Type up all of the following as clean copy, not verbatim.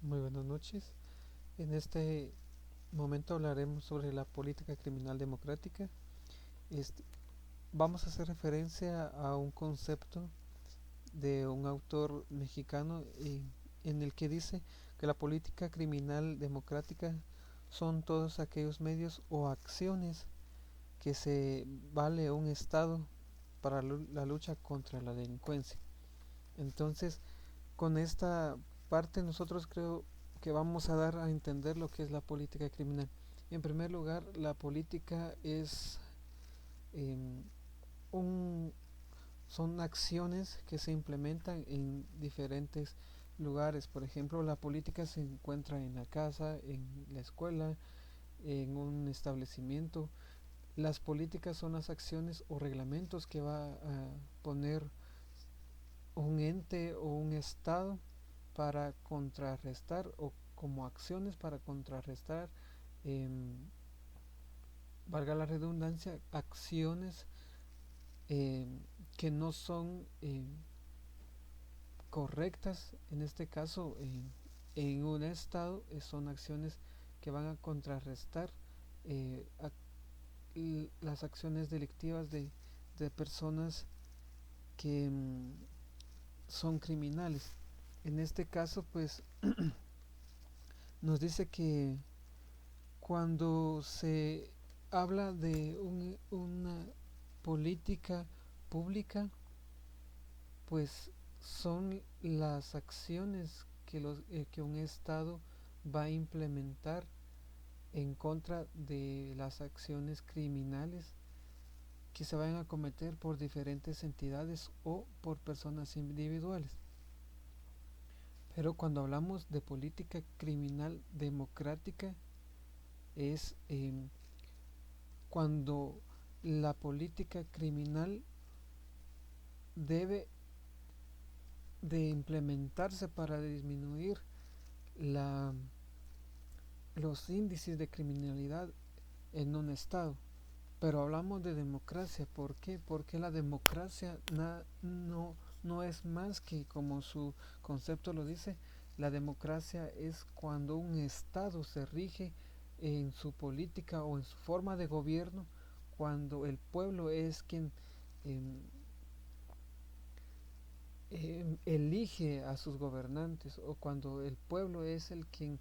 Muy buenas noches. En este momento hablaremos sobre la política criminal democrática. Este, Vamos a hacer referencia a un concepto de un autor mexicano en el que dice que la política criminal democrática son todos aquellos medios o acciones que se vale un Estado para la lucha contra la delincuencia. Entonces, con esta parte nosotros creo que vamos a dar a entender lo que es la política criminal. En primer lugar, la política es eh, un, son acciones que se implementan en diferentes lugares. Por ejemplo, la política se encuentra en la casa, en la escuela, en un establecimiento. Las políticas son las acciones o reglamentos que va a poner un ente o un estado para contrarrestar o como acciones para contrarrestar, eh, valga la redundancia, acciones eh, que no son correctas. En este caso, en un estado son acciones que van a contrarrestar eh, a, las acciones delictivas de personas que son criminales. En este caso, pues nos dice que cuando se habla de una política pública, pues son las acciones que un Estado va a implementar en contra de las acciones criminales que se vayan a cometer por diferentes entidades o por personas individuales. Pero cuando hablamos de política criminal democrática es cuando la política criminal debe de implementarse para disminuir la, los índices de criminalidad en un estado. Pero hablamos de democracia. ¿Por qué? Porque la democracia no es más que, como su concepto lo dice, la democracia es cuando un estado se rige en su política o en su forma de gobierno, cuando el pueblo es quien eh, elige a sus gobernantes, o cuando el pueblo es el quien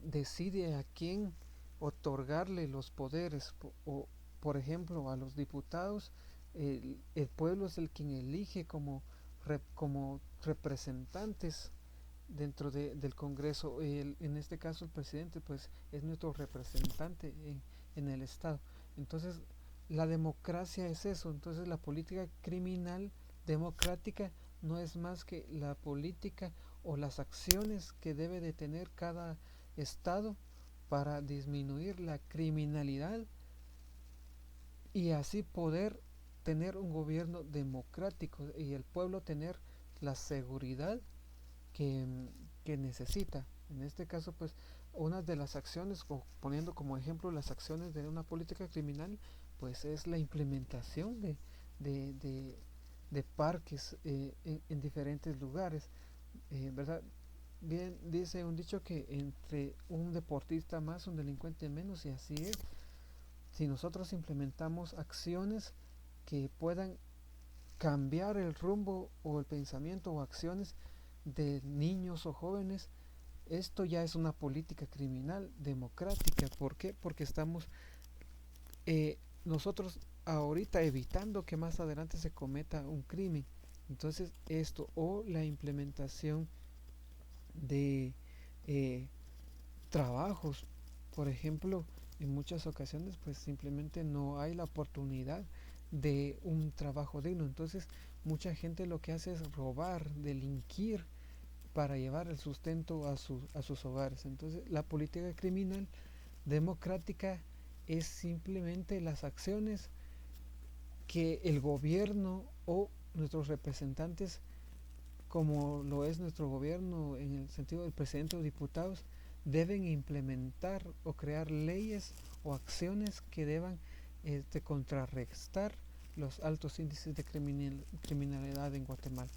decide a quién otorgarle los poderes, o por ejemplo a los diputados. El pueblo es el quien elige como representantes dentro del Congreso. En este caso el presidente pues es nuestro representante en el Estado. Entonces la democracia es eso. Entonces la política criminal democrática no es más que la política o las acciones que debe de tener cada Estado para disminuir la criminalidad y así poder tener un gobierno democrático y el pueblo tener la seguridad que, que necesita. En este caso, pues, una de las acciones, poniendo como ejemplo las acciones de una política criminal, pues es la implementación de, de, de parques en diferentes lugares, ¿verdad? Bien, dice un dicho que entre un deportista más, un delincuente menos, y así es. Si nosotros implementamos acciones que puedan cambiar el rumbo o el pensamiento o acciones de niños o jóvenes, esto ya es una política criminal democrática. ¿Por qué? Porque estamos nosotros ahorita evitando que más adelante se cometa un crimen. Entonces esto o la implementación de eh, trabajos, por ejemplo, en muchas ocasiones pues simplemente no hay la oportunidad de un trabajo digno. Entonces mucha gente lo que hace es robar, delinquir para llevar el sustento a sus hogares. Entonces la política criminal democrática es simplemente las acciones que el gobierno o nuestros representantes, como lo es nuestro gobierno en el sentido del presidente o diputados, deben implementar o crear leyes o acciones que deban contrarrestar los altos índices de criminalidad en Guatemala.